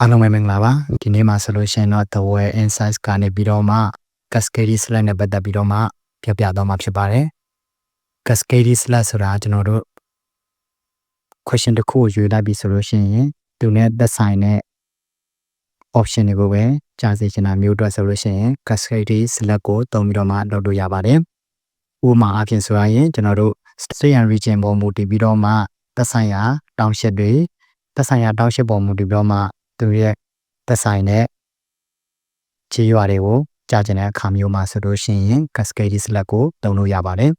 အားလုံးပဲမင်္ဂလာပါဒီနေ့မှာဆိုလို့ရှိရင်တော့ The Well Insights ကနေပြီးတော့မှ Cascade Slack နဲ့ပတ်သက်ပြီးတော့မှပြောပြသွားမှာဖြစ်ပါတယ် Cascade Slack ဆိုတာကျွန်တော်တို့ question တစ်ခုကိုရွေးလိုက်ပြီဆိုလို့ရှိရင်သူနဲ့သက်ဆိုင်တဲ့ option တွေကိုပဲကြားစေချင်တာမျိုးအတွက်ဆိုလို့ရှိရင် Cascade Slack ကိုသုံးပြီးတော့မှလုပ်လို့ရပါတယ်ဥပမာအားဖြင့်ဆိုရင်ကျွန်တော်တို့ state and region ပေါ်မူတည်ပြီးတော့မှသက်ဆိုင်ရာတောင်းရှစ်တွေသက်ဆိုင်ရာတောင်းရှစ်ပေါ်မူတည်ပြီးတော့မှသူရဲ့သက်ဆိုင်တဲ့ခြေရွာတွေကိုကြားကျင်တဲ့အခါမျိုးမှာဆိုလို့ရှိရင် Cascade Slack ကိုသုံးလို့ရပါတယ်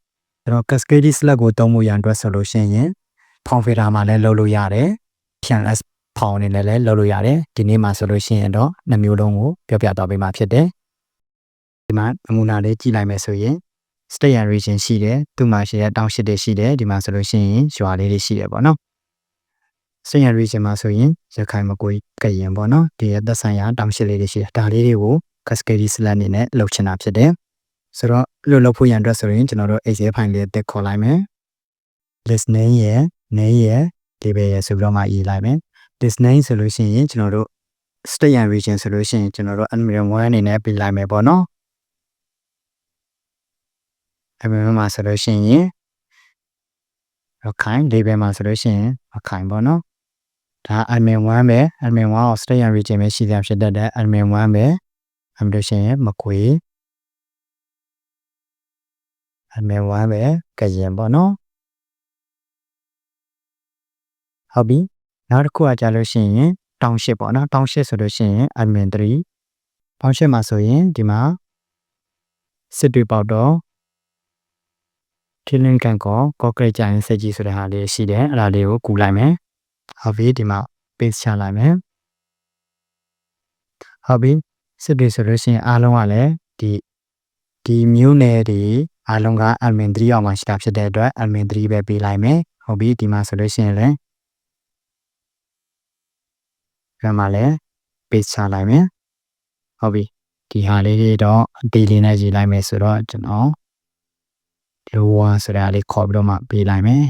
အဲ့တော့ Cascade Slack ကိုသုံးဖို့ရန်အတွက်ဆိုလို့ရှိရင် Form Filter မှာလည်းလုပ်လို့ရတယ်ဖြန့် S ဖောင်နေလည်းလုပ်လို့ရတယ်ဒီနေ့မှာဆိုလို့ရှိရင်တော့နှစ်မျိုးလုံးကိုပြောပြသွားပေးမှာဖြစ်တယ်ဒီမှာနမူနာလေးကြည့်လိုက်မယ်ဆိုရင် State and Region ရှိတယ်သူ့မှာရှိတဲ့တောင်းရှစ်တွေရှိတယ်ဒီမှာဆိုလို့ရှိရင်ရွာလေးတွေရှိတယ်ပေါ့နော် State and Region မှာဆိုရင်ရခိုင်မကွေးကရင်ပေါ့နော်ဒီရဲ့သက်ဆိုင်ရာတောင်းရှစ်လေးတွေရှိတယ်ဒါလေးတွေကို Cascade Slack အနေနဲ့လုပ်ချင်တာဖြစ်တယ်ဆိုတော့လို့လုပ်ဖို့ရန်အတွက်ဆိုရင်ကျွန်တော်တို့ Excel file လေးတက်ခေါ်လိုက်မယ် list name ရယ် name ရယ် label ရယ်ဆိုပြီးတော့မှရေးလိုက်မယ် list name ဆိုလို့ရှိရင်ကျွန်တော်တို့ state and region ဆိုလို့ရှိရင်ကျွန်တော်တို့ admin 1အနေနဲ့ပြလိုက်မယ်ပေါ့နော် admin မှာဆိုလို့ရှိရင်ရခိုင် label မှာဆိုလို့ရှိရင်ရခိုင်ပေါ့နော်ဒါ admin 1ပဲ admin 1ကို state and region ပဲရှိတာဖြစ်တဲ့ admin 1ပဲအဲ့လိုရှိရင်မကွေး admin 1ပဲကရင်ပေါ့နော်ဟုတ်ပြီနောက်တစ်ခုကကြာလို့ရှိရင်တောင်းရှစ်ပေါ့နော်တောင်းရှစ်ဆိုလို့ရှိရင် admin 3တောင်းရှစ်မှာဆိုရင်ဒီမှာစစ်တွေပေါတော့ထင်းလင်းကန်ကောကော့ကရိတ်ကြိုင်စက်ကြီးဆိုတဲ့ဟာလေးရှိတယ်အဲ့ဒါလေးကိုကူလိုက်မယ်ဟုတ်ပြီဒီမှာ paste ချလိုက်မယ်ဟုတ်ပြီစစ်တွေဆိုလို့ရှိရင်အားလုံးကလည်းဒီမျိုးနယ်တွေအားလုံးက admin 3အောက်မှာရှိတာဖြစ်တဲ့အတွက် admin 3ပဲပေးလိုက်မယ်ဟုတ်ပြီဒီမှာဆိုလို့ရှိရင်လည်းဒီမှာလည်း paste ချလိုက်မယ်ဟုတ်ပြီဒီဟာလေးတွေတော့အတေးလေးနဲ့ရေးလိုက်မယ်ဆိုတော့ကျွန်တော် lower ဆိုတာလေးခေါ်ပြီးတော့မှပေးလိုက်မယ်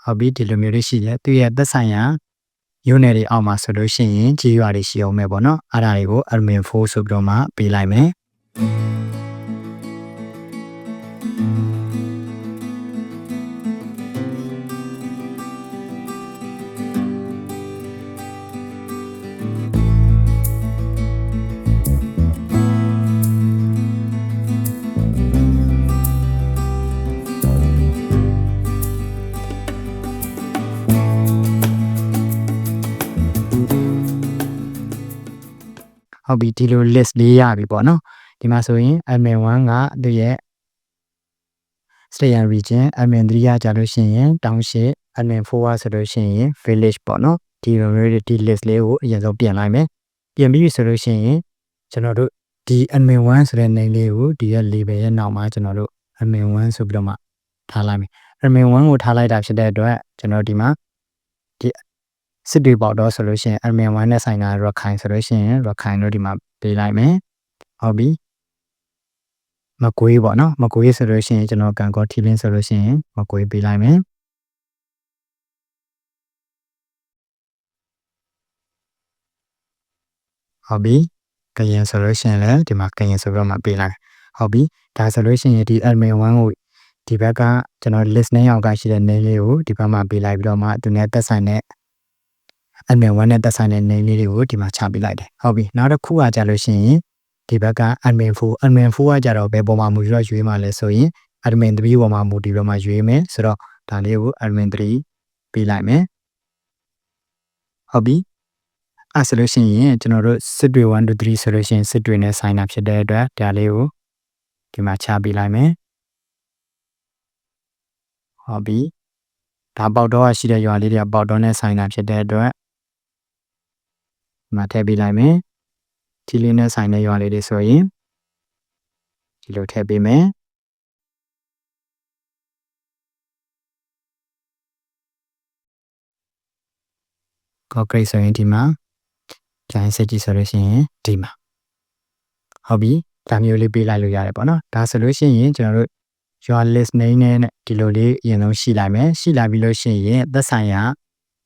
ဟုတ်ပြီဒီလိုမျိုးလေးရှိတယ်သူရဲ့သက်ဆိုင်ရာရုံးနယ်တွေအောက်မှာဆိုလို့ရှိရင်ကြေးရွာတွေရှိအောင်မယ်ပေါ့နော်အဲ့ဒါတွေကို admin 4ဆိုပြီးတော့မှပေးလိုက်မယ်ဟုတ်ပြီဒီလို list လေးရပြီပေါ့နော်ဒီမှာဆိုရင် admin 1ကသူရဲ့ state and region admin 3ကကြာလို့ရှိရင်တောင်းရှစ် admin 4ကဆိုလို့ရှိရင် village ပေါ့နော်ဒီလိုမျိုးဒီ list လေးကိုအရင်ဆုံးပြင်လိုက်မယ်ပြင်ပြီးဆိုလို့ရှိရင်ကျွန်တော်တို့ဒီ admin 1ဆိုတဲ့ name လေးကိုဒီရဲ့ label ရဲ့နောက်မှာကျွန်တော်တို့ admin 1ဆိုပြီးတော့မှထားလိုက်မယ် admin 1ကိုထားလိုက်တာဖြစ်တဲ့အတွက်ကျွန်တော်ဒီမှာဒီစစ်တွေပေါတော့ဆိုလို့ရှိရင် admin 1နဲ့ဆိုင်တာရခိုင်ဆိုလို့ရှိရင်ရခိုင်တို့ဒီမှာပေးလိုက်မယ်ဟုတ်ပြီမကွေးပေါ့နော်မကွေးဆိုလို့ရှိရင်ကျွန်တော်ကန်ကောထီလင်းဆိုလို့ရှိရင်မကွေးပေးလိုက်မယ်ဟုတ်ပြီကရင်ဆိုလို့ရှိရင်လည်းဒီမှာကရင်ဆိုပြီးတော့မှပေးလိုက်ဟုတ်ပြီဒါဆိုလို့ရှိရင်ဒီ admin 1ကိုဒီဘက်ကကျွန်တော် list name အောက်ကရှိတဲ့ name လေးကိုဒီဘက်မှာပေးလိုက်ပြီးတော့မှသူနဲ့သက်ဆိုင်တဲ့ admin 1နဲ့သက်ဆိုင်တဲ့ name လေးတွေကိုဒီမှာချပေးလိုက်တယ်ဟုတ်ပြီနောက်တစ်ခုကကြာလို့ရှိရင်ဒီဘက်က admin 4ကကြတော့ဘယ်ပေါ်မှာမူပြီးတော့ရွေးမှလဲဆိုရင် admin 3ပေါ်မှာမူတည်ပြီးတော့မှရွေးမယ်ဆိုတော့ဒါလေးကို admin 3ပေးလိုက်မယ်ဟုတ်ပြီအဲ့ဆိုလို့ရှိရင်ကျွန်တော်တို့စစ်တွေ1 2 3ဆိုလို့ရှိရင်စစ်တွေနဲ့ဆိုင်တာဖြစ်တဲ့အတွက်ဒါလေးကိုဒီမှာချပေးလိုက်မယ်ဟုတ်ပြီဒါပေါတော့ရှိတဲ့ရွာလေးတွေကပေါတော့နဲ့ဆိုင်တာဖြစ်တဲ့အတွက်ဒီမှာထည့်ပေးလိုက်မယ်ထီလေးနဲ့ဆိုင်တဲ့ရွာလေးတွေဆိုရင်ဒီလိုထည့်ပေးမယ်ကော့ကရိတ်ဆိုရင်ဒီမှာကျိုင်းစက်ကြီးဆိုလို့ရှိရင်ဒီမှာ ဟုတ်ပြီဒါမျိုးလေးပေးလိုက်လို့ရတယ်ပေါ့နော်ဒါဆိုလို့ရှိရင်ကျွန်တော်တို့ your list name နဲ့ဒီလိုလေးအရင်ဆုံးရှိလိုက်မယ်ရှိလာပြီးလို့ရှိရင်သက်ဆိုင်ရာ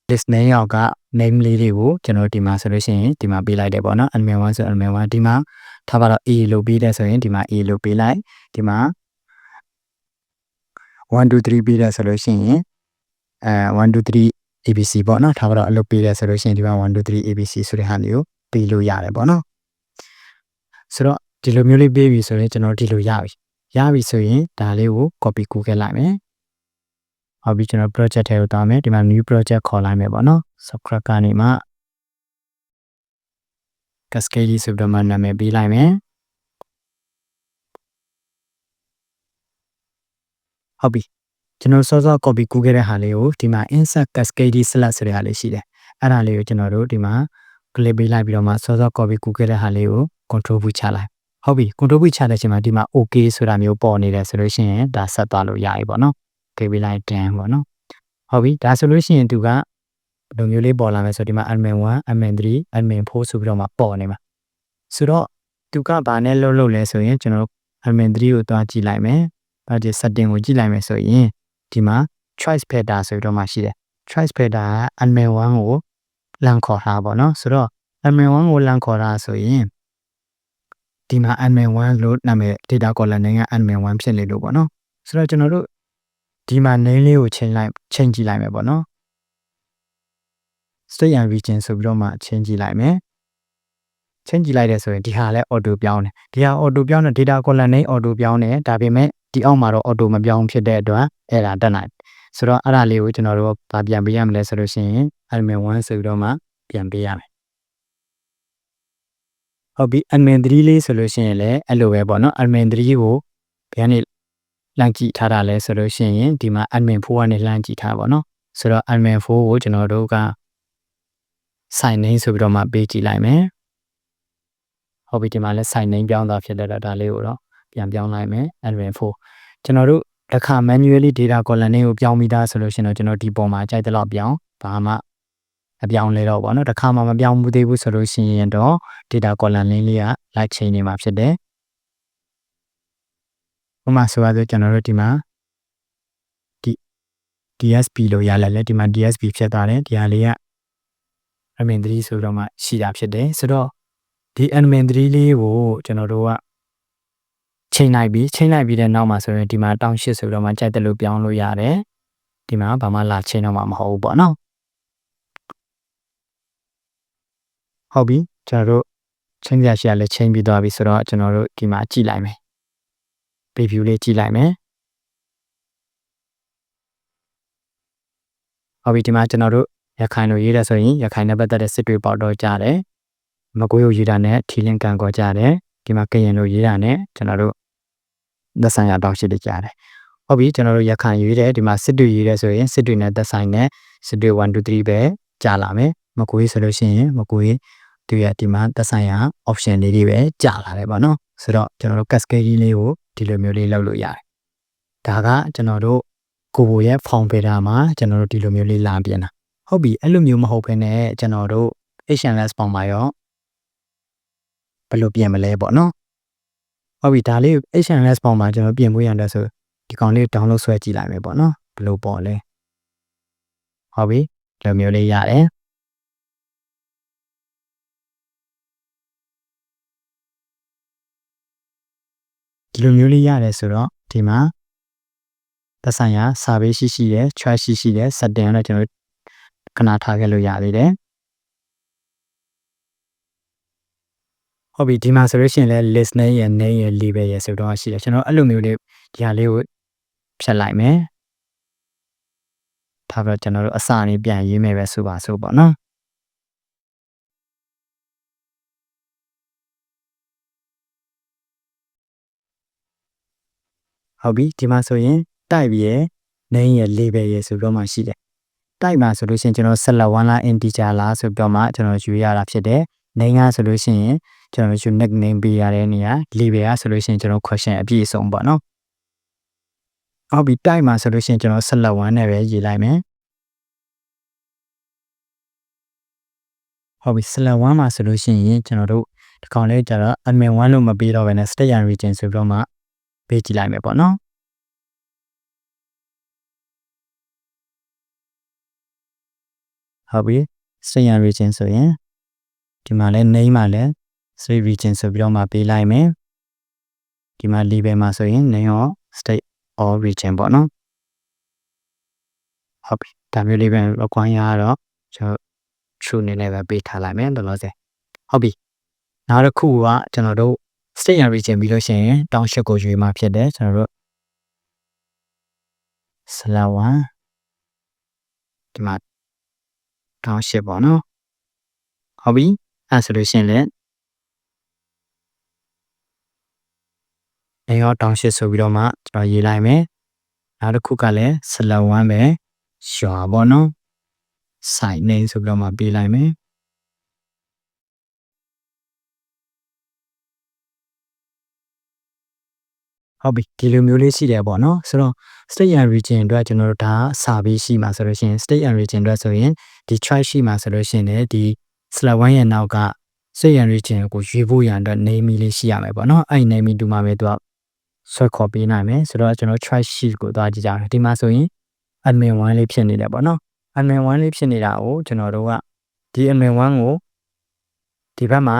list name ရောက်က name လေးတွေကိုကျွန်တော်ဒီမှာဆိုလို့ရှိရင်ဒီမှာပေးလိုက်တယ်ပေါ့နော် admin 1ဆို admin 1ဒီမှာထားပါတော့ A လို့ပေးတဲ့ဆိုရင်ဒီမှာ A လို့ပေးလိုက်ဒီမှာ1 2 3ပေးတဲ့ဆိုလို့ရှိရင်1 2 3 ABC ပေါ့နော်ထားပါတော့အလုပ်ပေးတဲ့ဆိုလို့ရှိရင်ဒီမှာ1 2 3 ABC ဆိုတဲ့ဟာလေးကိုပေးလို့ရတယ်ပေါ့နော်ဆိုတော့ဒီလိုမျိုးလေးပေးပြီဆိုရင်ကျွန်တော်ဒီလိုရပြီဆိုရင်ဒါလေးကို copy ကူးခဲ့လိုက်မယ်ဟုတ်ပြီကျွန်တော် project ထဲကိုသွားမယ်ဒီမှာ new project ခေါ်လိုက်မယ်ပေါ့နော် subscribe ကနေမှ cascade ဆိုပြီးတော့မှနာမည်ပေးလိုက်မယ်ဟုတ်ပြီကျွန်တော်စောစော copy ကူးခဲ့တဲ့ဟာလေးကိုဒီမှာ insert cascade select ဆိုတဲ့ဟာလေးရှိတယ်အဲ့ဒါလေးကိုကျွန်တော်တို့ဒီမှာ click ပေးလိုက်ပြီးတော့မှစောစော copy ကူးခဲ့တဲ့ဟာလေးကို control V ချလိုက်ဟုတ်ပြီ control V ချတဲ့အချိန်မှာဒီမှာ okay ဆိုတာမျိုးပေါ်နေတယ်ဆိုလို့ရှိရင်ဒါဆက်သွားလို့ရပြီပေါ့နော် okay ပေးလိုက် done ပေါ့နော်ဟုတ်ပြီဒါဆိုလို့ရှိရင်သူကဘယ်လိုမျိုးလေးပေါ်လာမယ်ဆိုဒီမှာ admin 1 admin 3 admin 4ဆိုပြီးတော့မှပေါ်နေမှာဆိုတော့သူကဘာနဲ့လုပ်လဲဆိုရင်ကျွန်တော် admin 3ကိုသွားကြည့်လိုက်မယ်ဘာဒီ setting ကိုကြည့်လိုက်မယ်ဆိုရင်ဒီမှာ choice filter ဆိုပြီးတော့မှရှိတယ် choice filter က admin 1ကိုလမ်းခေါ်ထားပါတော့ဆိုတော့ admin 1ကိုလမ်းခေါ်တာဆိုရင်ဒီမှာ admin 1လို့နာမည် data column နဲ့က admin 1ဖြစ်နေလို့ပေါ့နော်ဆိုတော့ကျွန်တော်တို့ဒီမှာ name လေးကိုချိန်ကြည့်လိုက်မယ်ပေါ့နော် state and region ဆိုပြီးတော့မှချိန်ကြည့်လိုက်မယ်ချိန်ကြည့်လိုက်တဲ့ဆိုရင်ဒီဟာလည်း auto ပြောင်းတယ်ဒီဟာ auto ပြောင်းတဲ့ data column name auto ပြောင်းတယ်ဒါပေမဲ့ဒီအောက်မှာတော့ auto မပြောင်းဖြစ်တဲ့အတွက်အဲ့ဒါတက်နိုင်ဆိုတော့အဲ့ဒါလေးကိုကျွန်တော်တို့ဗာပြန်ပေးရမလဲဆိုလို့ရှိရင် admin 1ဆိုပြီးတော့မှပြန်ပေးရမယ်ဟုတ်ပြီ admin 3လေးဆိုလို့ရှိရင်လည်းအဲ့လိုပဲပေါ့နော် admin 3ကိုဘယ်ကနေလှမ်းကြည့်ထားတာလဲဆိုလို့ရှိရင်ဒီမှာ admin 4ကနေလှမ်းကြည့်ထားပါတော့ဆိုတော့ admin 4ကိုကျွန်တော်တို့က sign name ဆိုပြီးတော့မှပေးကြည့်လိုက်မယ်ဟုတ်ပြီဒီမှာလဲ sign name ပြောင်းသွားဖြစ်တဲ့ဒါလေးကိုတော့ပြန်ပြောင်းလိုက်မယ် admin 4ကျွန်တော်တို့တစ်ခါ manually data column တွေကိုပြောင်းပြီးသားဆိုလို့ရှိရင်တော့ကျွန်တော်ဒီပုံမှာကြိုက်တဲ့လောက်ပြောင်းဘာမှအပြောင်းလဲတော့ပေါ့နော်တစ်ခါမှမပြောင်းဘူးသေးဘူးဆိုလို့ရှိရင်တော့ data column လေးက like chain နေမှာဖြစ်တယ်ဥပမာဆိုရဆိုကျွန်တော်တို့ဒီမှာဒီ DSP လို့ရလာလဲဒီမှာ DSP ဖြစ်သွားတယ်ဒီဟာလေးက admin 3ဆိုတော့မှရှိတာဖြစ်တယ်ဆိုတော့ဒီ admin 3လေးကိုကျွန်တော်တို့ကချိန်လိုက်ပြီးတဲ့နောက်မှာဆိုရင်ဒီမှာ1800ဆိုတော့မှကြိုက်တယ်လို့ပြောင်းလို့ရတယ်ဒီမှာဘာမှလာချိန်တော့မှမဟုတ်ဘူးပေါ့နော်ဟုတ်ပြီကျွန်တော်တို့ချိန်ရရှိရလဲချိန်ပြီးသွားပြီဆိုတော့ကျွန်တော်တို့ဒီမှာကြည့်လိုက်မယ် preview လေးကြည့်လိုက်မယ်ဟုတ်ပြီဒီမှာကျွန်တော်တို့ရခိုင်လိုရေးရဆိုရင်ရခိုင်နဲ့ပတ်သက်တဲ့စစ်တွေပေါတော့ကြတယ်မကွေးကိုရေးတာနဲ့ထီလင်းကန်ကောကြတယ်ဒီမှာကရင်လိုရေးတာနဲ့ကျွန်တော်တို့သက်ဆိုင်ရာတောက်ရှိတယ်ကြတယ်ဟုတ်ပြီကျွန်တော်တို့ရခိုင်ရေးတယ်ဒီမှာစစ်တွေရေးတယ်ဆိုရင်စစ်တွေနဲ့သက်ဆိုင်တဲ့စစ်တွေ1 2 3ပဲကြာလာမယ်မကွေးဆိုလို့ရှိရင်မကွေးသူရဒီမှာသက်ဆိုင်ရာ option လေးတွေပဲကြာလာတယ်ပေါ့နော်ဆိုတော့ကျွန်တော်တို့ cascade လေးကိုဒီလိုမျိုးလေးလုပ်လို့ရတယ်ဒါကကျွန်တော်တို့ကိုဘိုရဲ့ form filter မှာကျွန်တော်တို့ဒီလိုမျိုးလေးလာပြင်တာဟုတ်ပြီအဲ့လိုမျိုးမဟုတ်ဘဲနဲ့ကျွန်တော်တို့ HTML form မှာရောဘယ်လိုပြင်မလဲပေါ့နော်ဟုတ်ပြီဒါလေး HTML form မှာကျွန်တော်ပြင်ဖို့ရတယ်ဆိုဒီကောင်လေး download ဆွဲကြည့်လိုက်မယ်ပေါ့နော်ဘယ်လိုပေါ်လဲဟုတ်ပြီဒီလိုမျိုးလေးရတယ်ဒီလိုမျိုးလေးရတယ်ဆိုတော့ဒီမှာသက်ဆိုင်ရာ survey ရှိတယ် choice ရှိတယ် setting နဲ့ကျွန်တော်ခဏထားခဲ့လို့ရသေးတယ်ဟုတ်ပြီဒီမှာဆိုလို့ရှိရင်လည်း list name ရယ် name ရယ် label ရယ်ဆိုတော့ရှိတယ်ကျွန်တော်အဲ့လိုမျိုးလေးဒီဟာလေးကိုဖြတ်လိုက်မယ်ဒါပြီးတော့ကျွန်တော်တို့အစာအနေပြန်ရေးမယ်ပဲဆိုပါစို့ပေါ့နော်ဟုတ်ပြီဒီမှာဆိုရင် type ရယ် name ရယ် label ရယ်ဆိုတော့မှရှိတယ် type မှာဆိုလို့ရှိရင်ကျွန်တော် select one လား integer လားဆိုတော့မှကျွန်တော်ယူရတာဖြစ်တယ် name ကဆိုလို့ရှိရင်ကျွန်တော် unique name ပေးရတဲ့နေရာ label ကဆိုလို့ရှိရင်ကျွန်တော် question အပြည့်အစုံပေါ့နော်ဟုတ်ပြီ type မှာဆိုလို့ရှိရင်ကျွန်တော် select one နဲ့ပဲရေးလိုက်မယ်ဟုတ်ပြီ select one မှာဆိုလို့ရှိရင်ကျွန်တော်တို့ ဒီကောင်လေးကျတော့ admin 1လို့မပေးတော့ဘဲနဲ့ state and region ဆိုပြီးတော့မှပေးကြည့်လိုက်မယ်ပေါ့နော်ဟုတ်ပြီ state and region ဆိုရင်ဒီမှာလဲ name မှာလဲ state region ဆိုပြီးတော့မှပေးလိုက်မယ်ဒီမှာ label မှာဆိုရင် name of state or region ပေါ့နော်ဟုတ်ပြီဒါမျိုးလေးပဲ require ရတော့ကျွန်တော် true နေနဲ့ပဲပေးထားလိုက်မယ်လောလောဆယ်ဟုတ်ပြီနောက်တစ်ခုကကျွန်တော်တို့ state and region ပြီးလို့ရှိရင် township ကိုရွေးမှာဖြစ်တယ်ကျွန်တော်တို့ /1 ဒီမှာ township ပေါ့နော်ဟုတ်ပြီအဲ့ဆိုလို့ရှိရင်လည်းနေရော township ဆိုပြီးတော့မှကျွန်တော်ရေးလိုက်မယ်နောက်တစ်ခုကလည်း /1 ပဲရွာပေါ့နော် site name ဆိုပြီးတော့မှပေးလိုက်မယ်ဟုတ်ပြီဒီလိုမျိုးလေးရှိတယ်ပေါ့နော်ဆိုတော့ state and region အတွက်ကျွန်တော်တို့ဒါစာပေးရှိမှာဆိုလို့ရှိရင် state and region အတွက်ဆိုရင်ဒီ choice ရှိမှာဆိုလို့ရှိရင်လည်းဒီ /1 ရဲ့နောက်က state and region ကိုရွေးဖို့ရန်အတွက် name လေးရှိရမယ်ပေါ့နော်အဲ့ဒီ name တူမှာပဲသူကဆွဲခေါ်ပေးနိုင်မယ်ဆိုတော့ကျွန်တော် choice sheet ကိုသွားကြည့်ကြမယ်ဒီမှာဆိုရင် admin 1လေးဖြစ်နေတယ်ပေါ့နော် admin 1လေးဖြစ်နေတာကိုကျွန်တော်တို့ကဒီ admin 1ကိုဒီဘက်မှာ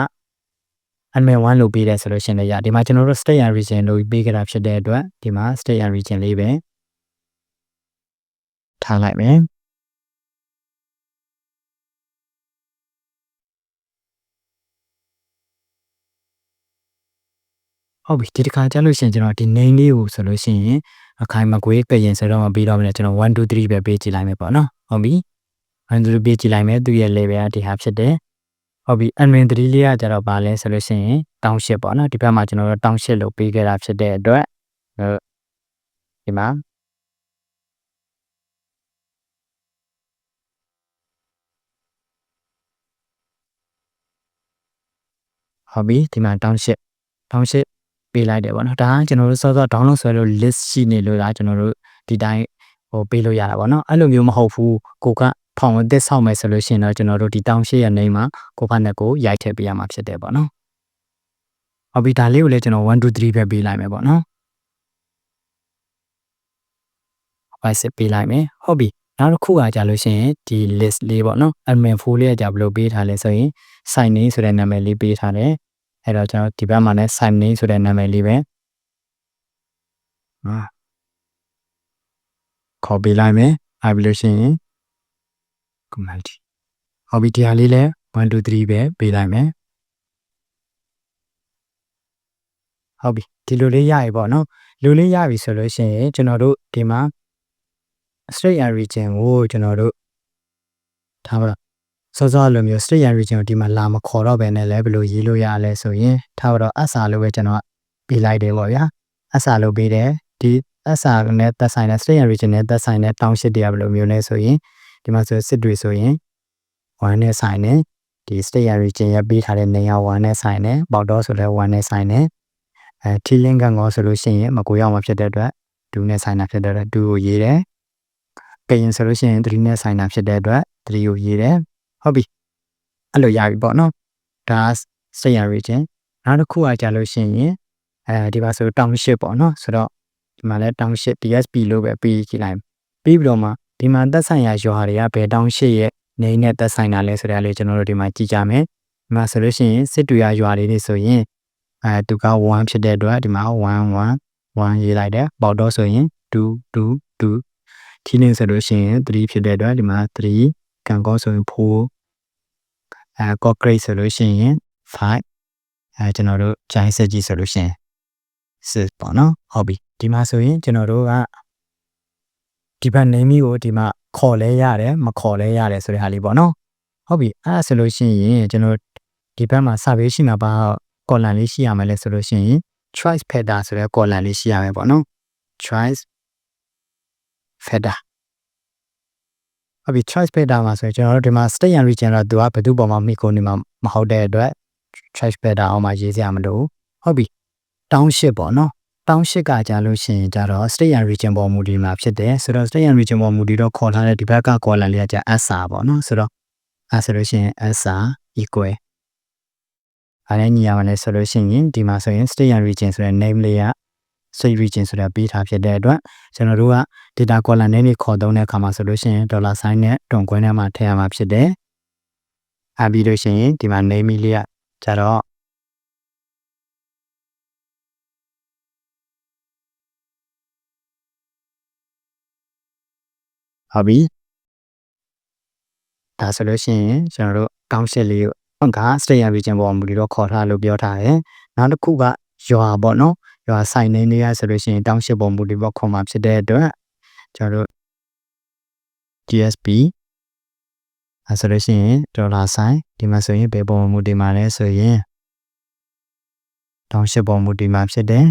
admin 1လို့ပေးတယ်ဆိုလို့ရှိရင်လည်းဒီမှာကျွန်တော်တို့ state and region လို့ပေးကြတာဖြစ်တဲ့အတွက်ဒီမှာ state and region လေးပဲထားလိုက်မယ်ဟုတ်ပြီဒီတစ်ခါကြာလို့ရှိရင်ကျွန်တော်ဒီ name လေးကိုဆိုလို့ရှိရင်အခိုင်မကွေးကရင်ဆိုတော့မပြီးတော့မလဲကျွန်တော်1 2 3ပဲပေးကြည့်လိုက်မယ်ပေါ့နော်ဟုတ်ပြီ1 2 3ပေးကြည့်လိုက်မယ်သူရဲ့ level ကဒီဟာဖြစ်တယ်ဟုတ်ပြီ admin 3လေးကကျတော့ဗာလဲဆိုလို့ရှိရင် township ပေါ့နော်ဒီဘက်မှာကျွန်တော်တို့ township လို့ပေးခဲ့တာဖြစ်တဲ့အတွက်ဒီမှာဟုတ်ပြီဒီမှာ township ပေးလိုက်တယ်ပေါ့နော်ဒါကကျွန်တော်တို့စောစော download ဆွဲလို့ list ရှိနေလို့လားကျွန်တော်တို့ဒီတိုင်းပေးလို့ရတာပေါ့နော်အဲ့လိုမျိုးမဟုတ်ဘူးကိုကဖောင်အသစ်ဆောက်မယ်ဆိုလို့ရှိရင်တော့ကျွန်တော်တို့ဒီ township ရဲ့ name မှာကိုဖတ်နဲ့ကိုရိုက်ထည့်ပေးရမှာဖြစ်တယ်ပေါ့နော်ဟုတ်ပြီဒါလေးကိုလည်းကျွန်တော်1 2 3ပဲပေးလိုက်မယ်ပေါ့နော်ဟုတ်စစ်ပေးလိုက်မယ်ဟုတ်ပြီနောက်တစ်ခုကကြာလို့ရှိရင်ဒီ list လေးပေါ့နော် admin 4လေးကကြာဘယ်လိုပေးထားလဲဆိုရင် sign name ဆိုတဲ့နာမည်လေးပေးထားတယ်အဲ့တော့ကျွန်တော်ဒီဘက်မှာလည်း sign name ဆိုတဲ့နာမည်လေးပဲခေါ်ပေးလိုက်မယ်အဲ့ပြီးလို့ရှိရင် comment ဟုတ်ပြီဒီဟာလေးလည်း1 2 3ပဲပေးလိုက်မယ်ဟုတ်ပြီဒီလိုလေးရပြီပေါ့နော်လူလေးရပြီဆိုလို့ရှိရင်ကျွန်တော်တို့ဒီမှာ state and region ကိုကျွန်တော်တို့ထားပါတော့စောစောလိုမျိုး state and region ကိုဒီမှာလာမခေါ်တော့ဘဲနဲ့လည်းဘယ်လိုရေးလို့ရလဲဆိုရင်ထားပါတော့ SR လို့ပဲကျွန်တော်ပေးလိုက်တယ်ပေါ့ဗျာ SR လို့ပေးတယ်ဒီ SR နဲ့သက်ဆိုင်တဲ့ state and region နဲ့သက်ဆိုင်တဲ့ township တွေကဘယ်လိုမျိုးလဲဆိုရင်ဒီမှာဆိုစစ်တွေဆိုရင်1နဲ့ဆိုင်တယ်ဒီ state and region ရပေးထားတဲ့နေရာ1နဲ့ဆိုင်တယ်ပေါတော့ဆိုလည်း1နဲ့ဆိုင်တယ်ထီလင်းကန်ကောဆိုလို့ရှိရင်မကိုရောက်မှာဖြစ်တဲ့အတွက်2နဲ့ဆိုင်တာဖြစ်တဲ့အတွက်2ကိုရေးတယ်ကရင်ဆိုလို့ရှိရင်3နဲ့ဆိုင်တာဖြစ်တဲ့အတွက်3ကိုရေးတယ်ဟုတ်ပြီအဲ့လိုရပြီပေါ့နော်ဒါ state and region နောက်တစ်ခုကကြာလို့ရှိရင်ဒီပါဆို township ပေါ့နော်ဆိုတော့ဒီမှာလဲ township DSP လို့ပဲပေးကြည့်လိုက်ပြီးပြီးတော့မှဒီမှာသက်ဆိုင်ရာရွာတွေကဘယ် township ရဲ့နေနဲ့သက်ဆိုင်တာလဲဆိုတဲ့အလေးကျွန်တော်တို့ဒီမှာကြည့်ကြမယ်ဒီမှာဆိုလို့ရှိရင်စစ်တွေရွာလေးတွေဆိုရင်သူက1ဖြစ်တဲ့အတွက်ဒီမှာ1ရေးလိုက်တယ်ပေါတော့ဆိုရင်2ထီလင်းဆိုလို့ရှိရင်3ဖြစ်တဲ့အတွက်ဒီမှာ3ကန်ကောဆိုရင်4concrete ဆိုလို့ရှိရင်5ကျွန်တော်တို့ဂျိုင်းဆက်ကြီးဆိုလို့ရှိရင်6ပေါ့နော်ဟုတ်ပြီဒီမှာဆိုရင်ကျွန်တော်တို့ကဒီဘက် name ကိုဒီမှာခေါ်လဲရတယ်မခေါ်လဲရတယ်ဆိုတဲ့ဟာလေးပေါ့နော်ဟုတ်ပြီအဲ့ဒါဆိုလို့ရှိရင်ကျွန်တော်ဒီဘက်မှာစာပေးရှိမှာပါ column လေးရှိရမယ်လဲဆိုလို့ရှိရင် choice filter ဆိုတဲ့ column လေးရှိရမယ်ပေါ့နော် choice filter ဟုတ်ပြီ choice filter မှာဆိုရင်ကျွန်တော်တို့ဒီမှာ state and region တော့သူကဘယ်သူ့ပေါ်မှာမိကိုနေမှာမဟုတ်တဲ့အတွက် choice filter အောင်မှာရေးစရာမလိုဟုတ်ပြီ township ပေါ့နော် township ကကြာလို့ရှိရင်ကြတော့ state and region ပေါ်မူတည်မှာဖြစ်တယ်ဆိုတော့ state and region ပေါ်မူတည်တော့ခေါ်ထားတဲ့ဒီဘက်က column လေးကကြာ SR ပေါ့နော်ဆိုတော့အဲ့ဆိုလို့ရှိရင် SR equal ဘာနဲ့ညီရမလဲဆိုလို့ရှိရင်ဒီမှာဆိုရင် state and region ဆိုတဲ့ name လေးက state region ဆိုတာပေးထားဖြစ်တဲ့အတွက်ကျွန်တော်တို့က data column နဲ့ခေါ်သုံးတဲ့အခါမှာဆိုလို့ရှိရင် dollar sign နဲ့တွန်ခွဲထဲမှာထည့်ရမှာဖြစ်တယ်။ပြီးလို့ရှိရင်ဒီမှာ name လေးကကျတော့ဟုတ်ပြီဒါဆိုလို့ရှိရင်ကျွန်တော်တို့တောင်းရှစ်လေးကိုက state and region ပေါ်မှာဒီတော့ခေါ်ထားလို့ပြောထားတယ်။နောက်တစ်ခုကရွာပေါ့နော်။ရွာ site name လေးရဆိုလို့ရှိရင်တောင်းရှစ်ပေါ်မူဒီပေါ်ခေါ်မှာဖြစ်တဲ့အတွက်ကျွန်တော်တို့ GSP ဆိုလို့ရှိရင် dollar sign ဒီမှာဆိုရင်ဘယ်ပေါ်မူဒီမှာလဲဆိုရင်တောင်းရှစ်ပေါ်မူဒီမှာဖြစ်တယ်။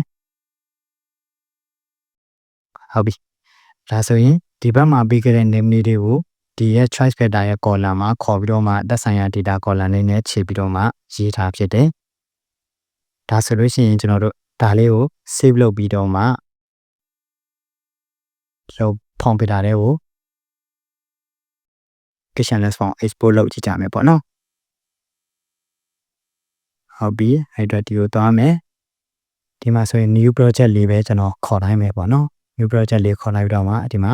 ဟုတ်ပြီ။ဒါဆိုရင်ဒီဘက်မှာပေးခဲ့တဲ့ name လေးတွေကိုဒီရဲ့ choice filter ရဲ့ column မှာခေါ်ပြီးတော့မှသက်ဆိုင်ရာ data column လေးနဲ့ခြေပြီးတော့မှရေးထားဖြစ်တယ်။ဒါဆိုလို့ရှိရင်ကျွန်တော်တို့ဒါလေးကို save လုပ်ပြီးတော့မှကျွန်တော် form filter တွေကို questionless form export လုပ်ကြည့်ကြမယ်ပေါ့နော်။ဟုတ်ပြီအဲ့တော့ဒီကိုသွားမယ်။ဒီမှာဆိုရင် new project လေးပဲကျွန်တော်ခေါ်တိုင်းမယ်ပေါ့နော်။ new project လေးခေါ်လိုက်ပြီးတော့မှဒီမှာ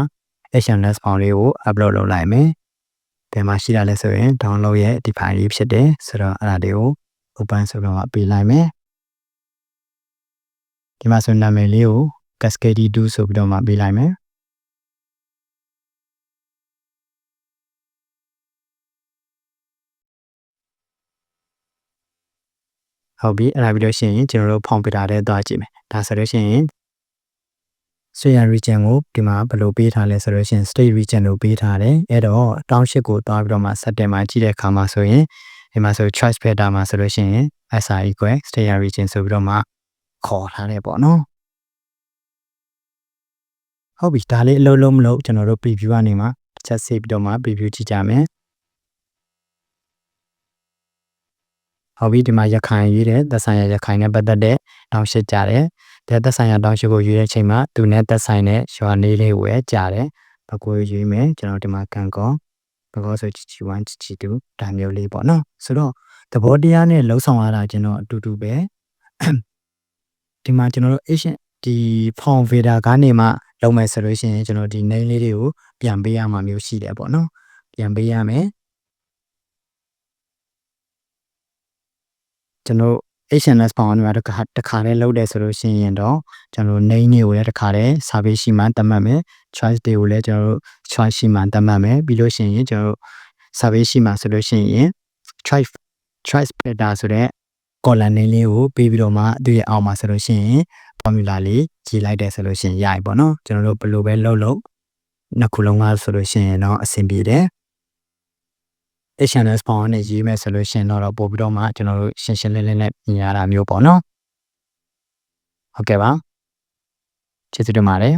questionless form လေးကို upload လုပ်လိုက်မယ်။ဘယ်မှာရှိတာလဲဆိုရင် download ရဲ့ဒီ file လေးဖြစ်တယ်ဆိုတော့အဲ့ဒါလေးကို open ဆိုတော့ပေးလိုက်မယ်ဒီမှာဆိုနာမည်လေးကို cascade2 ဆိုပြီးတော့မှပေးလိုက်မယ်ဟုတ်ပြီအဲ့ဒါပြီးလို့ရှိရင်ကျွန်တော်တို့ form filter ထဲသွားကြည့်မယ်ဒါဆိုလို့ရှိရင် state region ကိုဒီမှာဘယ်လိုပေးထားလဲဆိုလို့ရှိရင် state region လို့ပေးထားတယ်အဲ့တော့ township ကိုသွားပြီးတော့မှ setting မှာကြည့်တဲ့အခါမှာဆိုရင်ဒီမှာဆို choice filter မှာဆိုလို့ရှိရင် SR equal state region ဆိုပြီးတော့မှခေါ်ထားတယ်ပေါ့နော်ဟုတ်ပြီဒါလေးအလုံးလုံးမလို့ကျွန်တော်တို့ preview ကနေမှချက်ဆေးပြီးတော့မှ preview ကြည့်ကြမယ်ဟုတ်ပြီဒီမှာရခိုင်ရေးတဲ့သက်ဆိုင်ရာရခိုင်နဲ့ပတ်သက်တဲ့တောင်းရှစ်ကြတယ်သက်ဆိုင်ရာတောင်းရှစ်ကိုရွေးတဲ့အချိန်မှာသူနဲ့သက်ဆိုင်တဲ့ရွာနေလေးကိုပဲကြတယ်ဘကိုရွေးမယ်ကျွန်တော်ဒီမှာကန်ကောဘကောဆို1 2ဒါမျိုးလေးပေါ့နော်ဆိုတော့သဘောတရားနဲ့လှုပ်ဆောင်ရတာကျွန်တော်အတူတူပဲဒီမှာကျွန်တော်တို့ agent ဒီ form filter ကနေမှလုပ်မယ်ဆိုလို့ရှိရင်ကျွန်တော်ဒီ name လေးတွေကိုပြန်ပေးရမှာမျိုးရှိတယ်ပေါ့နော်ပြန်ပေးရမယ်ကျွန်တော် HNS form တွေတခါလေးလုပ်တယ်ဆိုလို့ရှိရင်တော့ကျွန်တော် name တွေကိုလည်းတခါလေး service ရှိမှသတ်မှတ်မယ် choice တွေကိုလည်းကျွန်တော်တို့ choice ရှိမှသတ်မှတ်မယ်ပြီးလို့ရှိရင်ကျွန်တော်တို့ service ရှိမှဆိုလို့ရှိရင် choice filter ဆိုတဲ့ column name လေးကိုပေးပြီးတော့မှသူ့ရဲ့အောက်မှာဆိုလို့ရှိရင် formula လေးရေးလိုက်တယ်ဆိုလို့ရှိရင်ရပြီပေါ့နော်ကျွန်တော်တို့ဘယ်လိုပဲလုပ်နှစ်ခုလုံးကဆိုလို့ရှိရင်တော့အဆင်ပြေတယ်HNS form နဲ့ရေးမယ်ဆိုလို့ရှိရင်တော့ပို့ပြီးတော့မှကျွန်တော်တို့ရှင်းရှင်းလင်းလင်းနဲ့ပြင်ရတာမျိုးပေါ့နော်ဟုတ်ကဲ့ပါကျေးဇူးတင်ပါတယ်